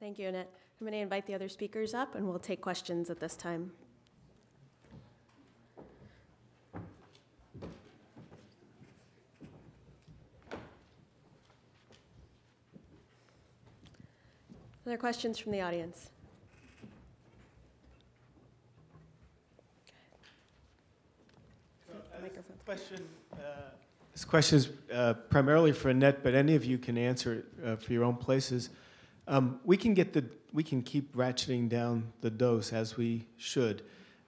Thank you, Annette. I'm going to invite the other speakers up, and we'll take questions at this time. Other questions from the audience? This question is primarily for Annette, but any of you can answer it for your own places. We can keep ratcheting down the dose as we should,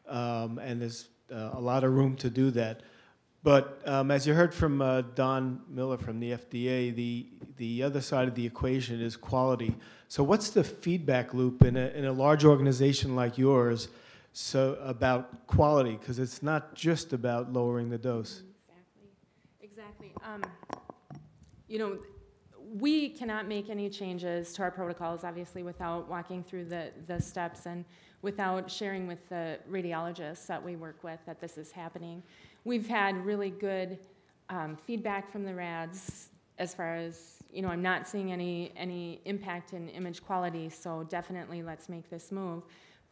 and there's a lot of room to do that. But as you heard from Don Miller from the FDA, the other side of the equation is quality. So what's the feedback loop in a large organization like yours about quality? Because it's not just about lowering the dose. Exactly. You know, we cannot make any changes to our protocols, obviously, without walking through the steps and without sharing with the radiologists that we work with that this is happening. We've had really good feedback from the RADs as far as, you know, I'm not seeing any impact in image quality, so definitely let's make this move.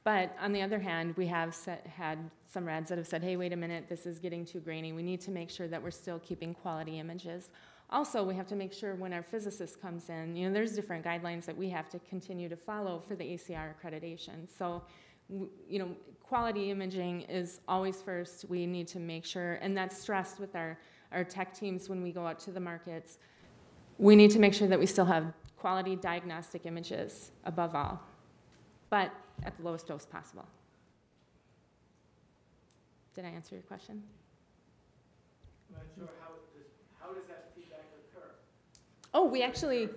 But on the other hand, we have had some RADs that have said, hey, wait a minute, this is getting too grainy. We need to make sure that we're still keeping quality images. Also, we have to make sure when our physicist comes in, you know, there's different guidelines that we have to continue to follow for the ACR accreditation. So, you know, quality imaging is always first. We need to make sure, and that's stressed with our tech teams when we go out to the markets. We need to make sure that we still have quality diagnostic images above all, but at the lowest dose possible. Did I answer your question? I'm not sure how does that feedback occur? Oh, we actually,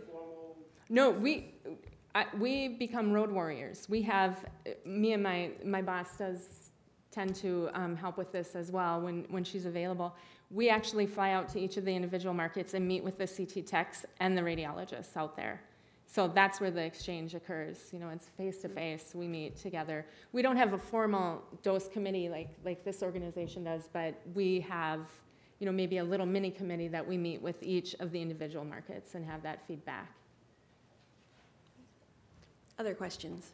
no, we become road warriors. We have, me and my boss does tend to help with this as well when she's available. We actually fly out to each of the individual markets and meet with the CT techs and the radiologists out there. So that's where the exchange occurs. You know, it's face-to-face. We meet together. We don't have a formal dose committee like this organization does, but we have, you know, maybe a little mini committee that we meet with each of the individual markets and have that feedback. Other questions?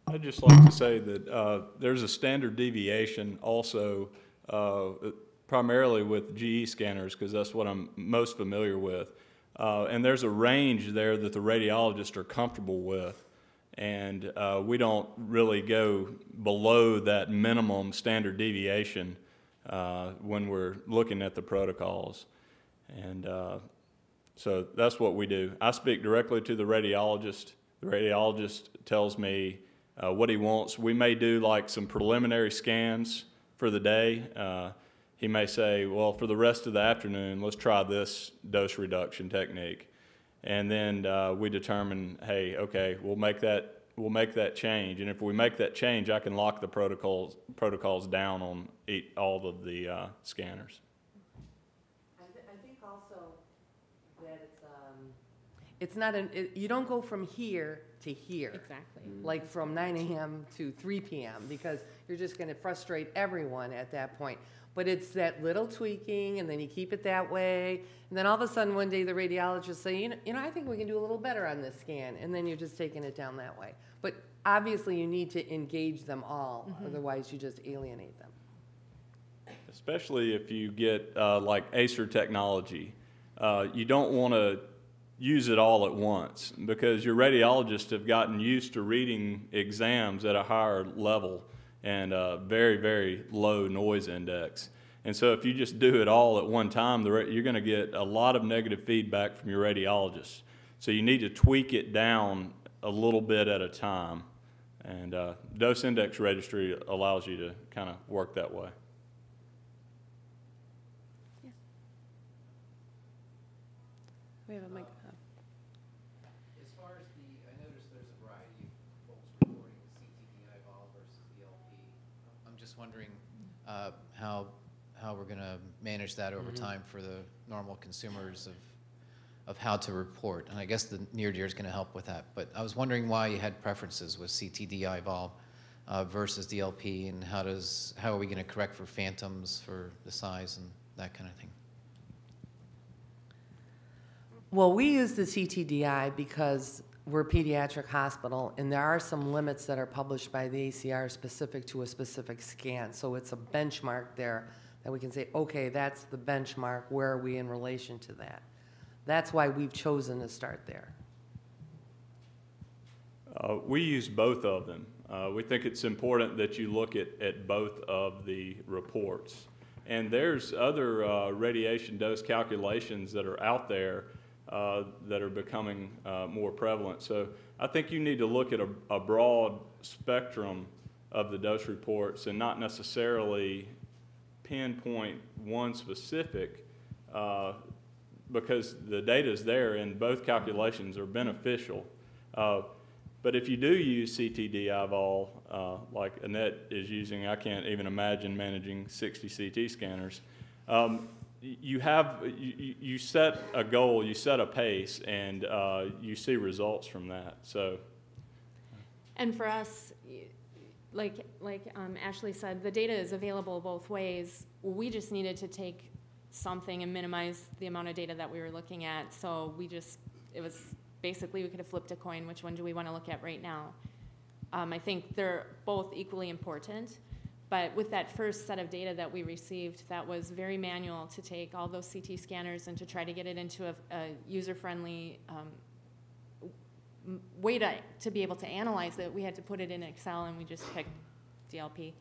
I'd just like to say that there's a standard deviation also primarily with GE scanners, because that's what I'm most familiar with. And there's a range there that the radiologists are comfortable with, and we don't really go below that minimum standard deviation when we're looking at the protocols. And so that's what we do. I speak directly to the radiologist. The radiologist tells me what he wants. We may do like some preliminary scans for the day. He may say, well, for the rest of the afternoon, let's try this dose reduction technique. And then we determine, hey, okay, we'll make that change. And if we make that change, I can lock the protocols down on all of the scanners. I think also that it's not you don't go from here to here. Exactly. Like from 9 a.m. to 3 p.m. because you're just going to frustrate everyone at that point. But it's that little tweaking, and then you keep it that way, and then all of a sudden one day the radiologist say, you know, I think we can do a little better on this scan, and then you're just taking it down that way. But obviously you need to engage them all, otherwise you just alienate them. Especially if you get like ACER technology. You don't want to use it all at once, because your radiologists have gotten used to reading exams at a higher level and a very, very low noise index. And so if you just do it all at one time, you're going to get a lot of negative feedback from your radiologist. So you need to tweak it down a little bit at a time. And dose index registry allows you to kind of work that way. Yeah. We have a mic. As far as I noticed there's a variety of folks reporting CTDI vol versus DLP. I'm just wondering how we're going to manage that over time for the normal consumers of how to report. And I guess the NRDR is going to help with that. But I was wondering why you had preferences with CTDI vol versus DLP, and how are we going to correct for phantoms for the size and that kind of thing? Well, we use the CTDI because we're a pediatric hospital, and there are some limits that are published by the ACR specific to a specific scan. So it's a benchmark there that we can say, okay, that's the benchmark. Where are we in relation to that? That's why we've chosen to start there. We use both of them. We think it's important that you look at both of the reports. And there's other radiation dose calculations that are out there that are becoming more prevalent. So I think you need to look at a broad spectrum of the dose reports and not necessarily pinpoint one specific because the data is there and both calculations are beneficial. But if you do use CT-DI-vol, like Annette is using, I can't even imagine managing 60 CT scanners. You set a goal, you set a pace, and you see results from that. So, and for us, like Ashley said, the data is available both ways. We just needed to take something and minimize the amount of data that we were looking at. So it was basically we could have flipped a coin. Which one do we want to look at right now? I think they're both equally important. But with that first set of data that we received, that was very manual to take all those CT scanners and to try to get it into a user-friendly way to be able to analyze it. We had to put it in Excel, and we just picked DLP.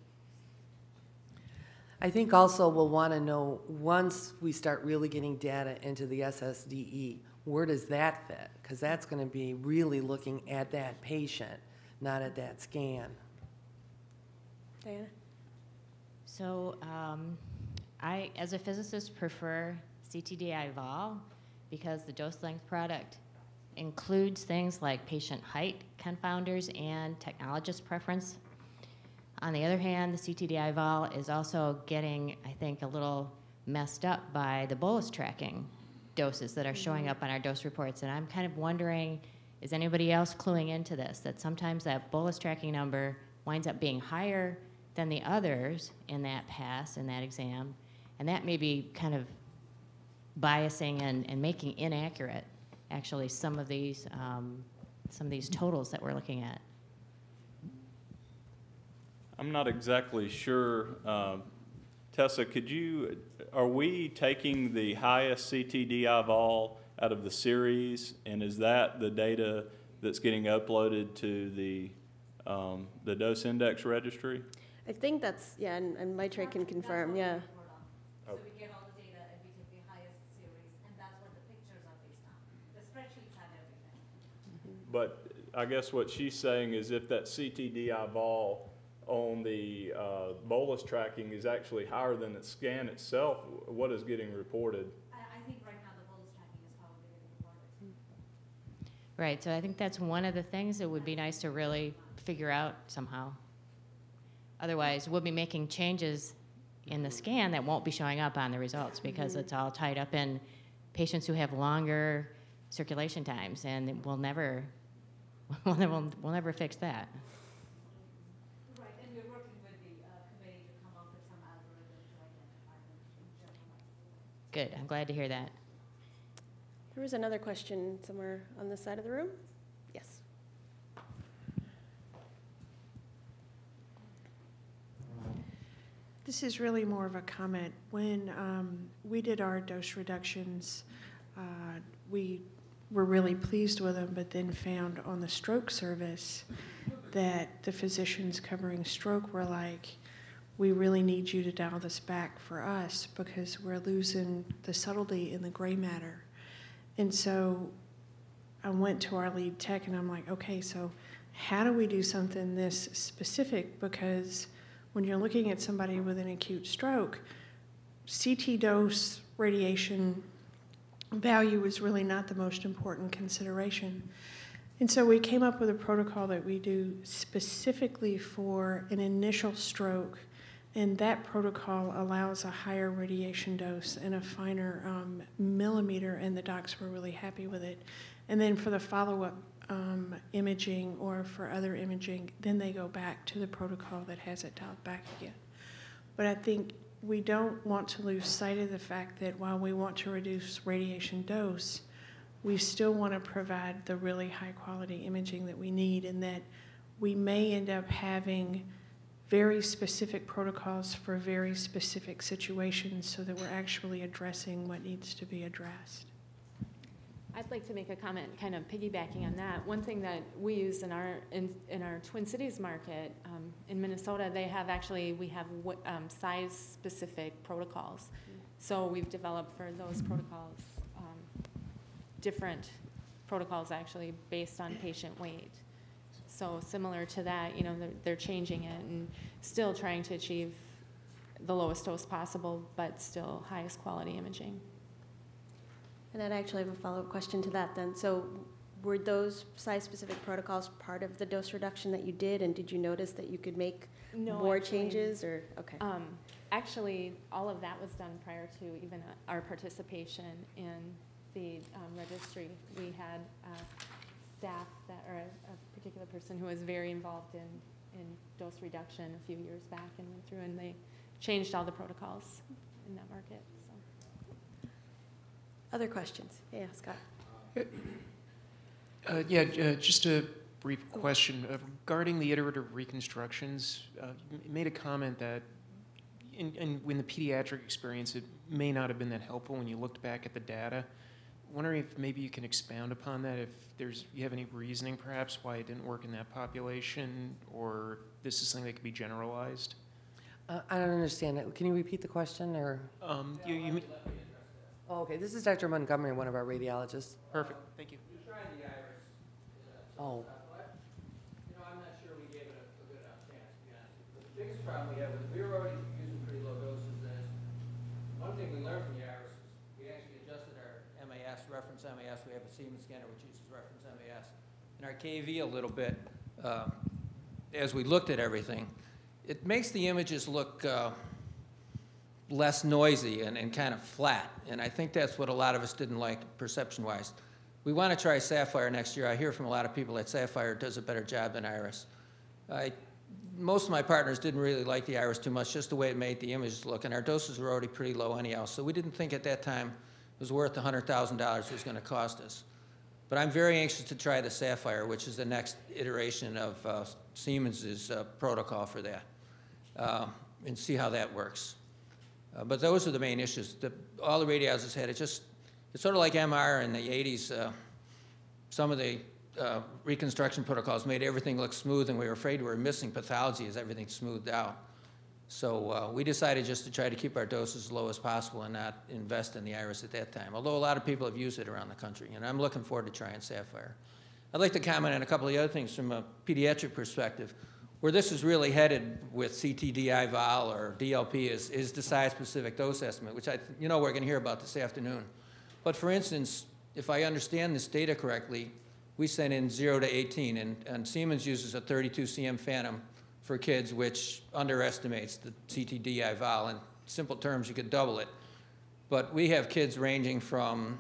I think also we'll want to know, once we start really getting data into the SSDE, where does that fit? Because that's going to be really looking at that patient, not at that scan. Diana? So I, as a physicist, prefer CTDI-vol because the dose length product includes things like patient height confounders and technologist preference. On the other hand, the CTDI-vol is also getting, I think, a little messed up by the bolus tracking doses that are showing up on our dose reports. And I'm kind of wondering, is anybody else cluing into this, that sometimes that bolus tracking number winds up being higher than the others in that pass, in that exam, and that may be kind of biasing and making inaccurate, actually, some of these totals that we're looking at. I'm not exactly sure. Tessa, are we taking the highest CT-DI-vol out of the series, and is that the data that's getting uploaded to the dose index registry? I think that's, yeah, and Maitre can confirm, yeah. So we get all the data and we take the highest series, and that's what the pictures are based on. The spreadsheets have everything. But I guess what she's saying is if that CT-DI-vol on the bolus tracking is actually higher than the scan itself, what is getting reported? I think right now the bolus tracking is probably getting reported. Right, so I think that's one of the things that would be nice to really figure out somehow. Otherwise, we'll be making changes in the scan that won't be showing up on the results because it's all tied up in patients who have longer circulation times, and we'll never fix that. Right, and we're working with the committee to come up with some algorithm to identify them in general. Good, I'm glad to hear that. There was another question somewhere on this side of the room. Yes. This is really more of a comment. When we did our dose reductions, we were really pleased with them, but then found on the stroke service that the physicians covering stroke were like, we really need you to dial this back for us because we're losing the subtlety in the gray matter. And so I went to our lead tech and I'm like, okay, so how do we do something this specific? Because when you're looking at somebody with an acute stroke, CT dose radiation value is really not the most important consideration. And so we came up with a protocol that we do specifically for an initial stroke, and that protocol allows a higher radiation dose and a finer millimeter, and the docs were really happy with it. And then for the follow-up imaging or for other imaging, then they go back to the protocol that has it dialed back again. But I think we don't want to lose sight of the fact that while we want to reduce radiation dose, we still want to provide the really high-quality imaging that we need, and that we may end up having very specific protocols for very specific situations so that we're actually addressing what needs to be addressed. I'd like to make a comment kind of piggybacking on that. One thing that we use in our Twin Cities market in Minnesota, we have size-specific protocols. So we've developed for those protocols different protocols actually based on patient weight. So similar to that, you know, they're changing it and still trying to achieve the lowest dose possible, but still highest quality imaging. And I'd actually have a follow-up question to that then. So were those size-specific protocols part of the dose reduction that you did, and did you notice that you could make more changes, or, okay. Actually, all of that was done prior to even our participation in the registry. We had staff or a particular person who was very involved in dose reduction a few years back and went through and they changed all the protocols in that market. So. Other questions? Yeah, Scott. Just a brief question regarding the iterative reconstructions. You made a comment that in the pediatric experience, it may not have been that helpful when you looked back at the data. Wondering if maybe you can expound upon that, if you have any reasoning perhaps why it didn't work in that population, or this is something that could be generalized? I don't understand it. Can you repeat the question, or? Oh, okay, this is Dr. Montgomery, one of our radiologists. Perfect, thank you. Oh. You know, I'm not sure we gave it a good enough chance, to be honest with you. But the biggest problem we had was we were already using pretty low doses. And one thing we learned from the iris is we actually adjusted our MAS, reference MAS. We have a Siemens scanner which uses reference MAS. And our KV a little bit, as we looked at everything, it makes the images look less noisy and kind of flat. And I think that's what a lot of us didn't like perception-wise. We want to try Sapphire next year. I hear from a lot of people that Sapphire does a better job than Iris. Most of my partners didn't really like the Iris too much, just the way it made the images look, and our doses were already pretty low anyhow, so we didn't think at that time it was worth the $100,000 it was going to cost us. But I'm very anxious to try the Sapphire, which is the next iteration of Siemens's protocol for that, and see how that works. But those are the main issues. All the radiologists had it's sort of like MR in the 80s. Some of the reconstruction protocols made everything look smooth, and we were afraid we were missing pathology as everything smoothed out. So we decided just to try to keep our doses as low as possible and not invest in the Iris at that time, although a lot of people have used it around the country, and I'm looking forward to trying Sapphire. I'd like to comment on a couple of the other things from a pediatric perspective. Where this is really headed with CTDI vol or DLP is the size-specific dose estimate, which we're going to hear about this afternoon. But for instance, if I understand this data correctly, we sent in 0 to 18, and Siemens uses a 32 cm Phantom for kids, which underestimates the CTDI vol. In simple terms, you could double it. But we have kids ranging from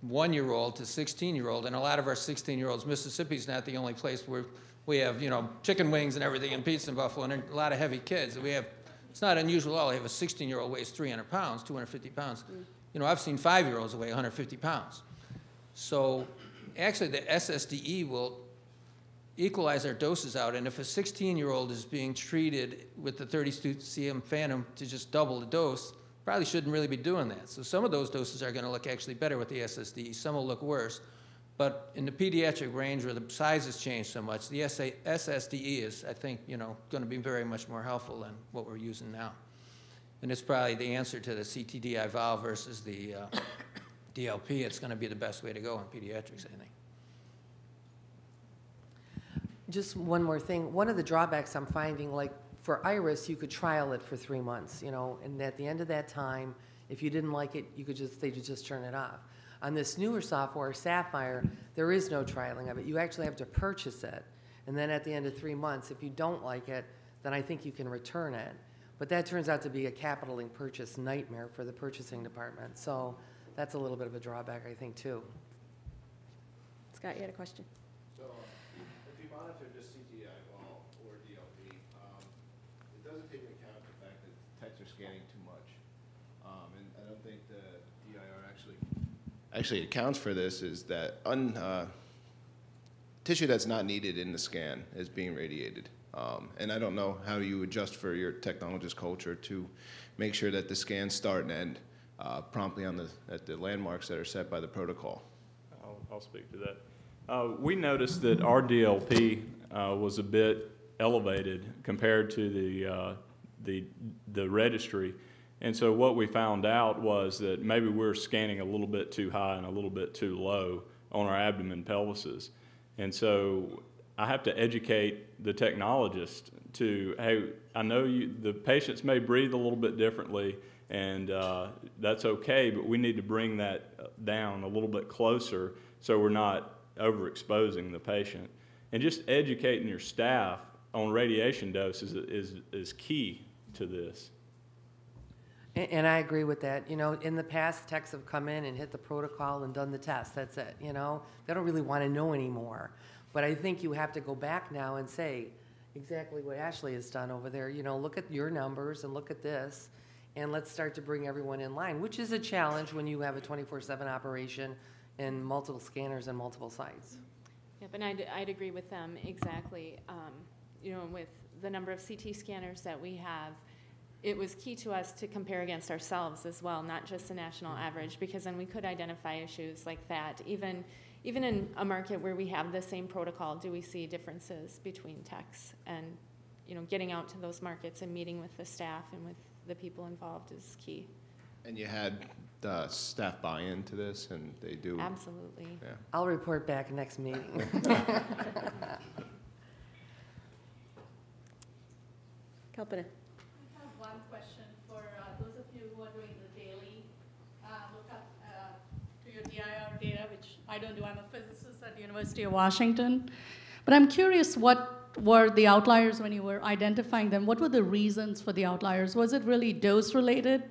1-year-old to 16-year-old, and a lot of our 16-year-olds, Mississippi's not the only place where we have, chicken wings and everything and pizza in Buffalo, and a lot of heavy kids. It's not unusual at all. We have a 16-year-old weighs 300 pounds, 250 pounds. I've seen 5-year-olds that weigh 150 pounds. So actually the SSDE will equalize our doses out, and if a 16-year-old is being treated with the 32 cm Phantom to just double the dose, probably shouldn't really be doing that. So some of those doses are going to look actually better with the SSDE. Some will look worse. But in the pediatric range where the size has changed so much, the SSDE is, I think, going to be very much more helpful than what we're using now. And it's probably the answer to the CTDI valve versus the DLP. It's going to be the best way to go in pediatrics, I think. Just one more thing. One of the drawbacks I'm finding, like for Iris, you could trial it for 3 months, and at the end of that time, if you didn't like it, they could just turn it off. On this newer software, Sapphire, there is no trialing of it. You actually have to purchase it. And then at the end of 3 months, if you don't like it, then I think you can return it. But that turns out to be a capital purchase nightmare for the purchasing department. So that's a little bit of a drawback, I think, too. Scott, you had a question? So if you monitor just CTI vol or DLP, it doesn't take into account the fact that techs are scanning too much. And I don't think the DIR actually accounts for this is that tissue that's not needed in the scan is being radiated. And I don't know how you adjust for your technologist culture to make sure that the scans start and end promptly at the landmarks that are set by the protocol. I'll speak to that. We noticed that our DLP was a bit elevated compared to the registry. And so what we found out was that maybe we're scanning a little bit too high and a little bit too low on our abdomen pelvises. And so I have to educate the technologist to, hey, I know the patients may breathe a little bit differently, and that's okay, but we need to bring that down a little bit closer so we're not overexposing the patient. And just educating your staff on radiation dose is key to this. And I agree with that. You know, in the past, techs have come in and hit the protocol and done the test. That's it, you know? They don't really want to know anymore. But I think you have to go back now and say exactly what Ashley has done over there. You know, look at your numbers and look at this, and let's start to bring everyone in line, which is a challenge when you have a 24/7 operation and multiple scanners and multiple sites. Yep, and I'd agree with them exactly. You know, with the number of CT scanners that we have, it was key to us to compare against ourselves as well, not just the national average, because then we could identify issues like that. Even in a market where we have the same protocol, do we see differences between techs? And, you know, getting out to those markets and meeting with the staff and with the people involved is key. And you had the staff buy-in to this, and they do. Absolutely. Yeah. I'll report back next meeting. Kalpana. I have one question for those of you who are doing the daily lookup to your DIR data, which I don't do. I'm a physicist at the University of Washington. But I'm curious, what were the outliers when you were identifying them? What were the reasons for the outliers? Was it really dose related?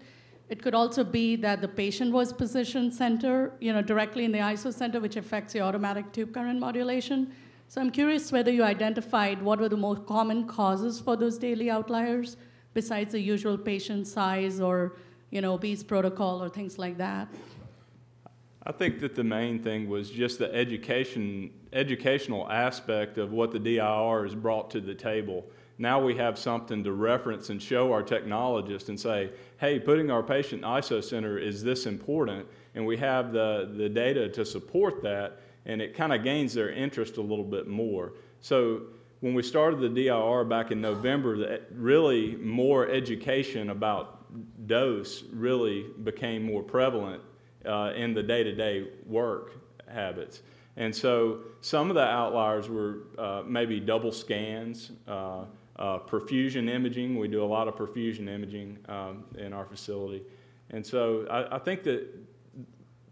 It could also be that the patient was positioned center, you know, directly in the ISO center, which affects the automatic tube current modulation. So I'm curious whether you identified what were the most common causes for those daily outliers, besides the usual patient size or, you know, obese protocol or things like that. I think that the main thing was just the educational aspect of what the DIR has brought to the table. Now we have something to reference and show our technologist and say, hey, putting our patient in ISO center is this important, and we have the data to support that, and it kind of gains their interest a little bit more. So when we started the DIR back in November, really more education about dose really became more prevalent in the day-to-day work habits. And so some of the outliers were maybe double scans, perfusion imaging. We do a lot of perfusion imaging in our facility. And so I think that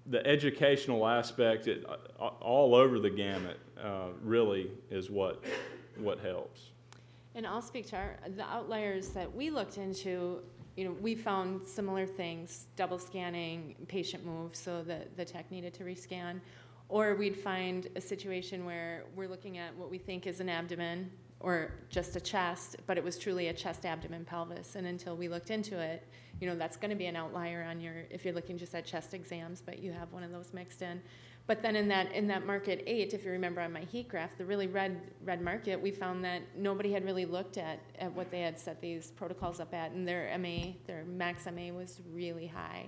the educational aspect all over the gamut really is what helps. And I'll speak to the outliers that we looked into. You know, we found similar things, double scanning, patient moves, so that the tech needed to rescan. Or we'd find a situation where we're looking at what we think is an abdomen or just a chest, but it was truly a chest, abdomen, pelvis. And until we looked into it, you know, that's going to be an outlier on if you're looking just at chest exams, but you have one of those mixed in. But then in that market 8, if you remember on my heat graph, the really red market, we found that nobody had really looked at what they had set these protocols up at, and their max MA was really high.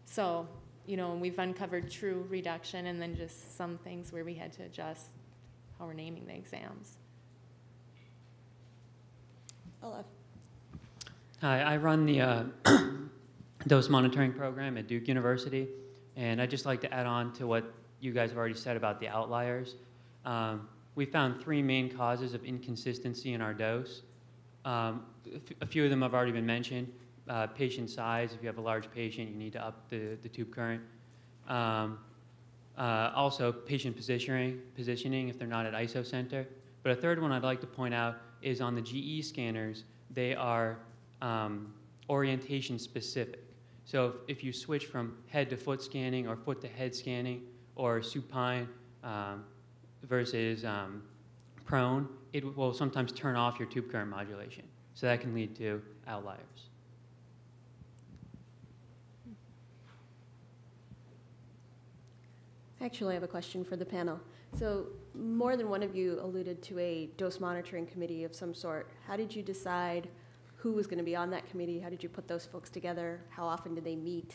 So, you know, we've uncovered true reduction and then just some things where we had to adjust how we're naming the exams. Olaf. Hi, I run the dose monitoring program at Duke University, and I'd just like to add on to what you guys have already said about the outliers. We found 3 main causes of inconsistency in our dose. A few of them have already been mentioned. Patient size, if you have a large patient, you need to up the tube current. Also, patient positioning if they're not at ISO center. But a third one I'd like to point out is on the GE scanners, they are orientation specific. So if you switch from head to foot scanning or foot to head scanning or supine versus prone, it will sometimes turn off your tube current modulation. So that can lead to outliers. I actually have a question for the panel. So more than one of you alluded to a dose monitoring committee of some sort. How did you decide who was going to be on that committee? How did you put those folks together? How often did they meet?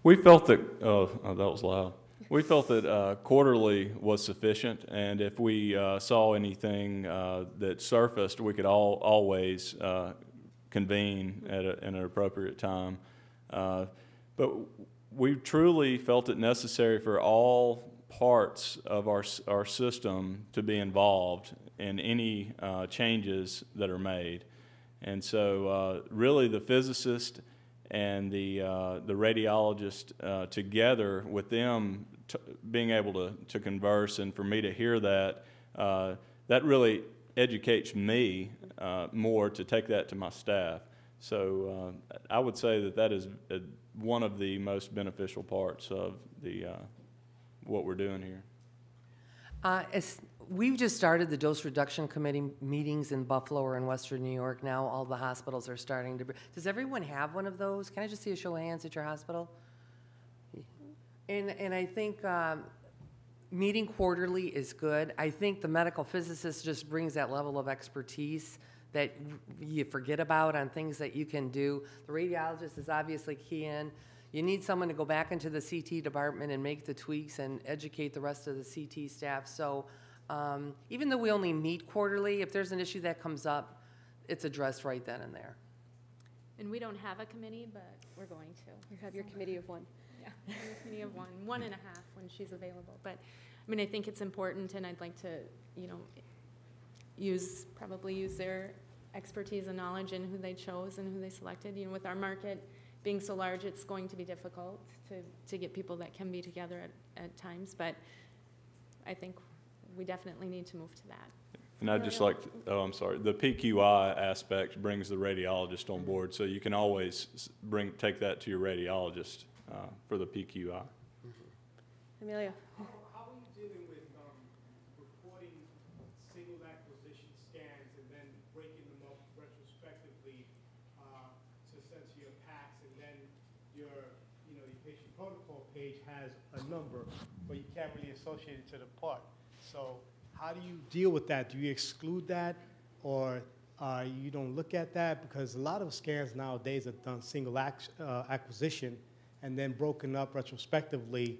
We felt that, that was loud. We felt that quarterly was sufficient, and if we saw anything that surfaced, we could always convene at an appropriate time. But we truly felt it necessary for all parts of our system to be involved in any changes that are made. And so really the physicist and the radiologist together with them being able to converse, and for me to hear that, that really educates me more to take that to my staff. So I would say that that is one of the most beneficial parts of the what we're doing here. We've just started the dose reduction committee meetings in Buffalo or in Western New York now. All the hospitals are starting to. Does everyone have one of those? Can I just see a show of hands at your hospital? And I think meeting quarterly is good. I think the medical physicist just brings that level of expertise that you forget about on things that you can do. The radiologist is obviously key in. You need someone to go back into the CT department and make the tweaks and educate the rest of the CT staff. So even though we only meet quarterly, if there's an issue that comes up, it's addressed right then and there. And we don't have a committee, but we're going to. You have your committee of one. Yeah, a committee of one and a half when she's available. But I mean, I think it's important, and I'd like to, you know, probably use their expertise and knowledge in who they chose and who they selected. You know, with our market being so large, it's going to be difficult to get people that can be together at times. But I think we definitely need to move to that. And I'd just like to, I'm sorry, the PQI aspect brings the radiologist on board, so you can always take that to your radiologist for the PQI. Amelia. How are you dealing with reporting single acquisition scans and then breaking them up retrospectively to send to your PACS, and then your patient protocol page has a number, but you can't really associate it to the part. So how do you deal with that? Do you exclude that, or you don't look at that? Because a lot of scans nowadays are done single acquisition and then broken up retrospectively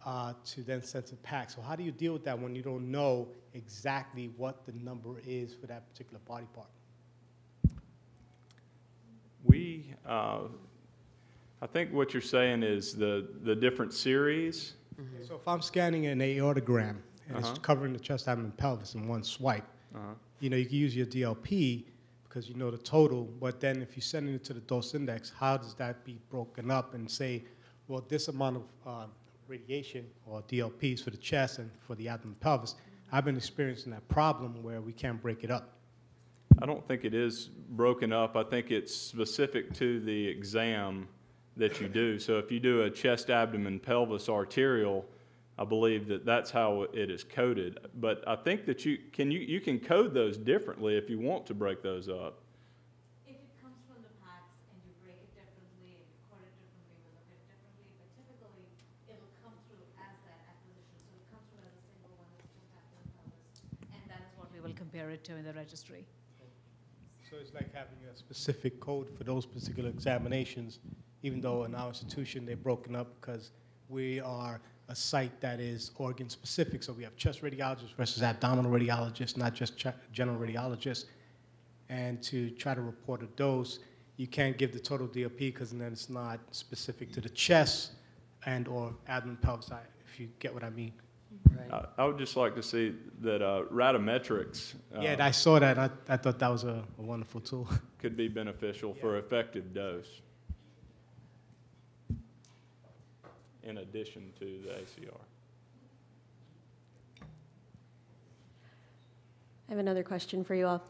to then send to PACS. So how do you deal with that when you don't know exactly what the number is for that particular body part? I think what you're saying is the different series. Mm-hmm. So if I'm scanning an aortogram and it's covering the chest, abdomen, pelvis in one swipe, you can use your DLP because you know the total, but then if you're sending it to the dose index, how does that be broken up and say, well, this amount of radiation or DLPs for the chest and for the abdomen, pelvis? I've been experiencing that problem where we can't break it up. I don't think it is broken up. I think it's specific to the exam that you do. So if you do a chest, abdomen, pelvis, arterial, I believe that's how it is coded. But I think that you can code those differently if you want to break those up. If it comes from the PACS and you break it differently, and you code it differently, we look at it differently, but typically it'll come through as that acquisition. So it comes through as a single one, it's just abdomen, pelvis, and that is what we will compare it to in the registry. So it's like having a specific code for those particular examinations, even though in our institution they're broken up because we are a site that is organ specific. So we have chest radiologists versus abdominal radiologists, not just general radiologists. And to try to report a dose, you can't give the total DLP because then it's not specific to the chest and or abdomen pelvis, if you get what I mean. Right. I would just like to see that Radiometrics Yeah, I saw that. I thought that was a wonderful tool. could be beneficial for effective dose in addition to the ACR. I have another question for you all.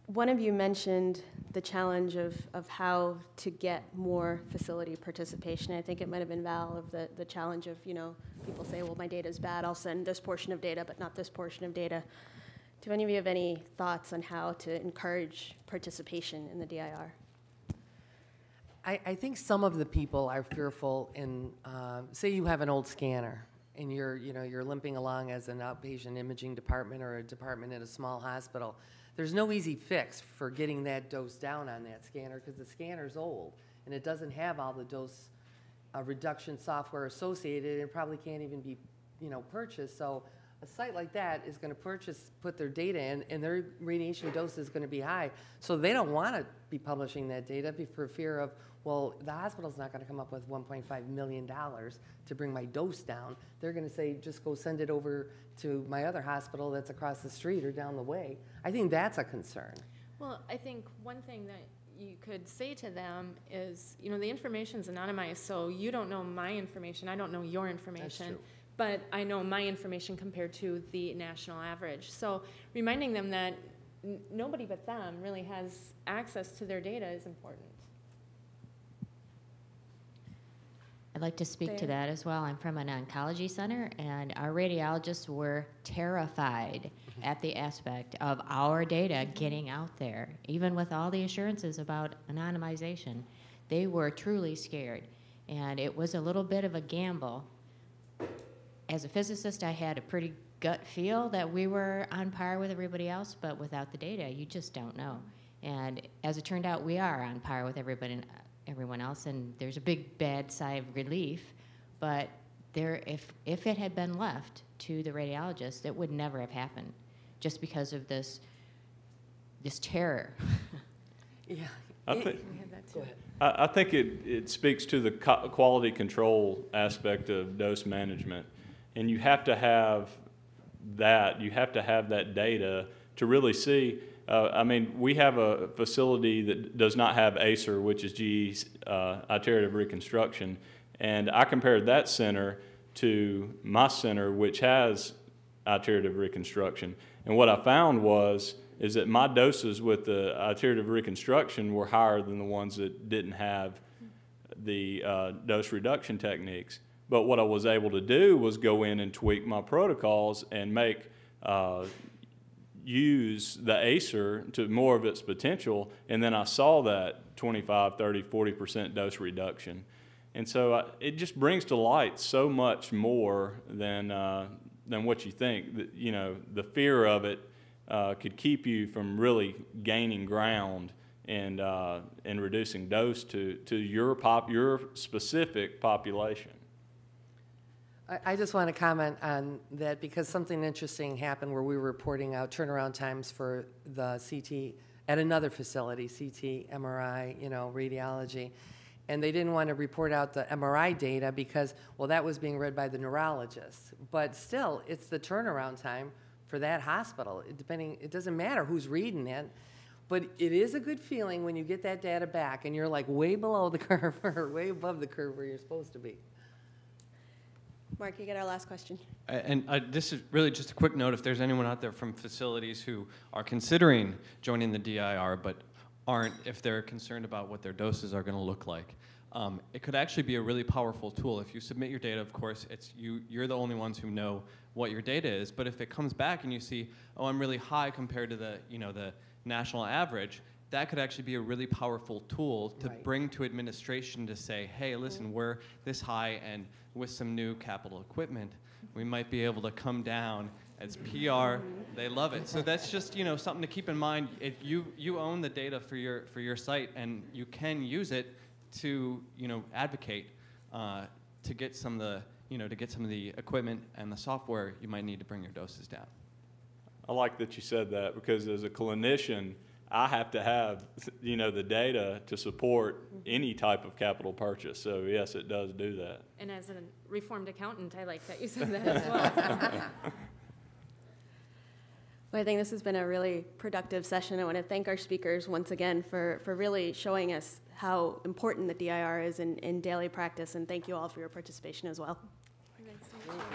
One of you mentioned the challenge of how to get more facility participation. I think it might have been Val, of the challenge of, people say, well, my data's bad, I'll send this portion of data, but not this portion of data. Do any of you have any thoughts on how to encourage participation in the DIR? I think some of the people are fearful in, say you have an old scanner and you're limping along as an outpatient imaging department or a department in a small hospital. There's no easy fix for getting that dose down on that scanner because the scanner's old and it doesn't have all the dose reduction software associated. It probably can't even be, purchased. So a site like that is going to put their data in, and their radiation dose is going to be high. So they don't want to be publishing that data for fear of, well, the hospital's not going to come up with $1.5 million to bring my dose down. They're going to say, just go send it over to my other hospital that's across the street or down the way. I think that's a concern. Well, I think one thing that you could say to them is, the information's anonymized, so you don't know my information, I don't know your information. That's true. But I know my information compared to the national average. So reminding them that nobody but them really has access to their data is important. I'd like to speak to that as well. I'm from an oncology center, and our radiologists were terrified at the aspect of our data getting out there. Even with all the assurances about anonymization, they were truly scared. And it was a little bit of a gamble. As a physicist, I had a pretty gut feel that we were on par with everybody else, but without the data, you just don't know. And as it turned out, we are on par with everyone else, and there's a big bad sigh of relief. But if it had been left to the radiologist, it would never have happened, just because of this terror. Yeah. I think, Go ahead. I think it speaks to the quality control aspect of dose management. And you have to have that. You have to have that data to really see. We have a facility that does not have ACER, which is GE's iterative reconstruction. And I compared that center to my center, which has iterative reconstruction. And what I found is that my doses with the iterative reconstruction were higher than the ones that didn't have the dose reduction techniques. But what I was able to do was go in and tweak my protocols and use the ACER to more of its potential, and then I saw that 25, 30, 40% dose reduction. And so it just brings to light so much more than what you think. The fear of it could keep you from really gaining ground and reducing dose to your specific population. I just want to comment on that because something interesting happened where we were reporting out turnaround times for the CT at another facility, CT, MRI, radiology. And they didn't want to report out the MRI data because, well, that was being read by the neurologists. But still, it's the turnaround time for that hospital. It doesn't matter who's reading it. But it is a good feeling when you get that data back and you're like way below the curve or way above the curve where you're supposed to be. Mark, you get our last question. And this is really just a quick note. If there's anyone out there from facilities who are considering joining the DIR but aren't, if they're concerned about what their doses are going to look like, it could actually be a really powerful tool. If you submit your data, of course, you're the only ones who know what your data is. But if it comes back and you see, oh, I'm really high compared to the national average, that could actually be a really powerful tool to bring to administration to say, hey, listen, we're this high, and with some new capital equipment, we might be able to come down as PR. They love it. So that's just something to keep in mind. If you own the data for your site, and you can use it to advocate to get some of the equipment and the software you might need to bring your doses down. I like that you said that because as a clinician, I have to have, the data to support any type of capital purchase. So yes, it does do that. And as a reformed accountant, I like that you said that as well. Well, I think this has been a really productive session. I want to thank our speakers once again for really showing us how important the DIR is in daily practice, and thank you all for your participation as well. Thanks so much.